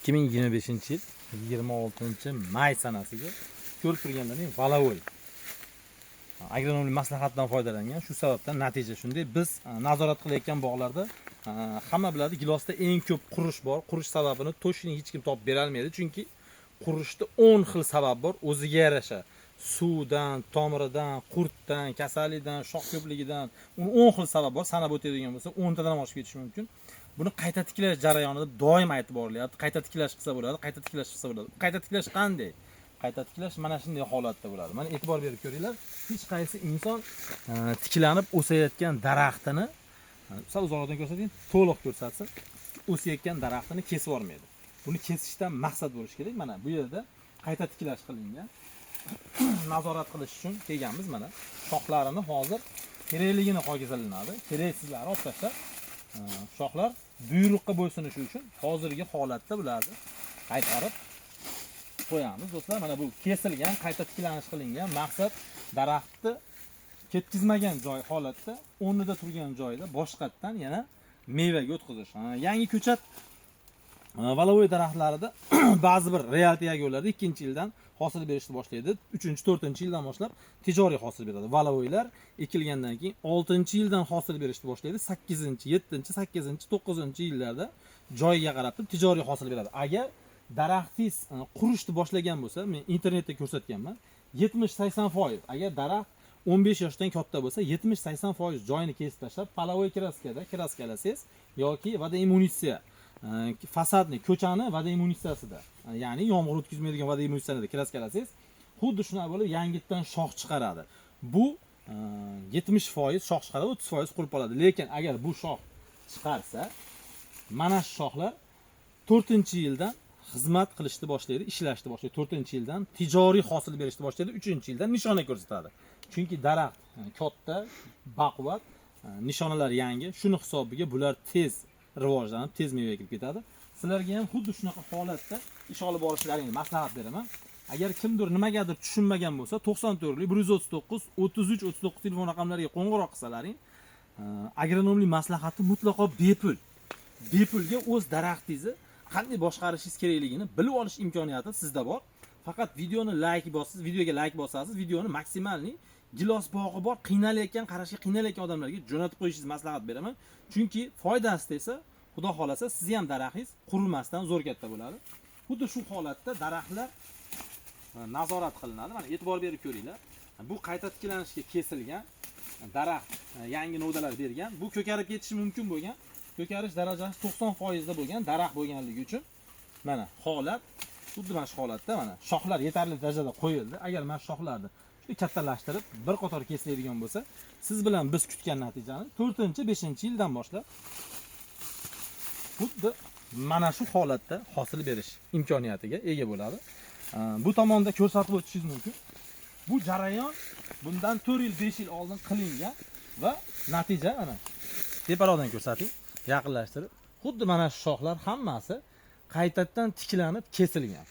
2025-yil 26-may sanasiga ko'rib turganlaring Valavoy agronomik maslahatdan foydalangan. Shu sababdan natija shunday. Biz nazorat qilayotgan bog'larda hamma biladi, gilosda eng ko'p qurish bor. Qurish sababini to'shini hech kim topib bera olmaydi, chunki qurishda 10 xil sabab bor, o'ziga yarasha. Suvdan, tomiridan, qurtdan, kasallikdan, shox ko'pligidan 10 xil sabab bor. Sanab o'tadigan bo'lsa 10 tadan oshib ketishi mumkin. Buni qayta tiklash jarayonida doim aytib borilyapti. Qayta tiklash qilsa bo'ladi, qayta tiklash qilsa bo'ladi. Qayta tiklash qanday? Qayta tiklash mana shunday holatda bo'ladi. Mana e'tibor berib ko'ringlar. Hech qaysi inson tiklanib o'sayotgan daraxtini, sal uzoqdan ko'rsating, to'liq ko'rsatsin, o'sayotgan daraxtini kesib yormaydi. Buni kesishdan maqsad bo'lishi kerak. Mana bu yerda qayta tiklash qilingan. Nazorat qilish uchun kelganmiz. Mana shoxlarini hozir kerakligini hokazalanadi. Keraksizlari olib tashlab, shoxlar buyruqqa bo'ysunishi uchun hozirgi holatda bularni qaytarib qo'yamiz do'stlar. Mana bu kesilgan, qayta tiklanish qilingan. Maqsad daraxtni ketkizmagan joy holatda, o'rnida turgan joyda boshqatdan yana mevaga o'tkazish. Yangi ko'chat Valavoy daraxtlarida ba'zi bir realty egalari 2-yildan hosil berishni boshlaydi. 3-4-yildan boshlab tijoriy hosil beradi. Valavoylar ekilgandan keyin 6-yildan hosil berishni boshlaydi. 8-7, 8, 9-yillarda joyiga qarab tijoriy hosil beradi. Agar daraxtingiz qurishni boshlagan bo'lsa, men internetda ko'rsatganman, 70-80%. Agar daraxt 15 yoshdan katta bo'lsa, 70-80% joyini kesib tashlab, Valavoy kraskalasangiz yoki vodoemulsiya fasadni, ko'chani vodoemulsiyasida, ya'ni yomg'ir o'tkazmaydigan vodoemulsiyasida kraskalasangiz, xuddi shunday bo'lib yangitdan shox chiqaradi. Bu 70% shox chiqaradi, 30% qurib qoladi. Lekin agar bu shox chiqarsa, mana shu shoxlar 4-yildan xizmat qilishni boshlaydi, ishlashni boshlaydi. 4-yildan tijoriy hosil berishni boshlaydi, 3-yildan nishona ko'rsatadi. Chunki daraxt katta, baquvvat, nishonalar yangi. Shuni hisobiga bular tez rivojlanib, tez meva kelib ketadi. Sizlarga ham xuddi shunaqa holatda ish olib borishlaringizni maslahat beraman. Agar kimdir nimagadir tushunmagan bo'lsa, 94 139 33 39 telefon raqamlariga qo'ng'iroq qilsalaring, agronomlik maslahati mutlaqo bepul. Bepulga o'z daraxtingizni qanday boshqarishingiz kerakligini bilib olish imkoniyati sizda bor. Faqat videoga like bosasiz, videoni maksimalni gilos bog'i bor, qiynalayotgan, qarashga qiynalayotgan odamlarga jo'natib qo'yishingizni maslahat beraman. Chunki foydasi esa, xudo xolasa, sizni ham daraxtingiz qurilmasdan zo'r katta bo'ladi. Xuddi shu holatda daraxtlar nazorat qilinadi. Mana e'tibor berib ko'ringlar. Bu qayta tiklanishga kesilgan daraxt, yangi novdalar bergan. Bu ko'karib ketishi mumkin bo'lgan, ko'karish darajasi 90% da bo'lgan daraxt bo'lganligi uchun mana holat xuddi mana shu holatda mana shoxlar yetarli darajada qo'yildi. Agar mana shoxlarni kattalashtirib bir qator kesiladigan bo'lsa, siz bilan biz kutgan natijani 4-5-yildan boshlab xuddi mana shu holatda hosil berish imkoniyatiga ega bo'ladi. Bu tomonda ko'rsatib o'tishingiz mumkin. Bu jarayon bundan 4 yil, 5 yil oldin qilingan va natija ana teparoqdan ko'rsating, yaqinlashtirib. Xuddi mana shu shoxlar hammasi qaytadan tiklanib kesilgan.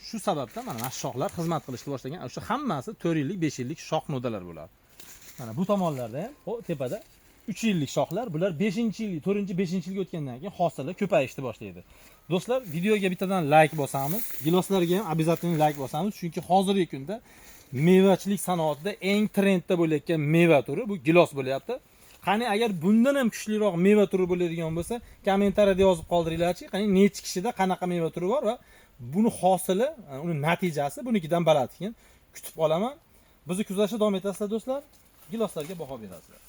Shu sababdan mana shu shoxlar xizmat qilishni boshlagan. O'sha hammasi 4 yillik, 5 yillik shox nodalar bo'ladi. Mana bu tomonlarda ham, o tepada 3 yillik shoxlar, bular 5-yillik, 4-5-yilga o'tgandan keyin hosili ko'payishni boshlaydi. Do'stlar, videoga bittadan like bosamiz, giloslarga ham обязательно like bosamiz, chunki hozirgi kunda mevachilik sanoatida eng trendda bo'layotgan meva turi bu gilos bo'lyapti. Qani agar bundan ham kuchliroq meva turi bo'ladigan bo'lsa, kommentariyada yozib qoldiringlarchi. Qani necha kishida qanaqa meva turi bor va buni hosili, uni natijasi bunikidan baland ekan. Kutib qolaman. Bizni kuzatishda davom etasizlar do'stlar. Giloslarga baho berasizlar.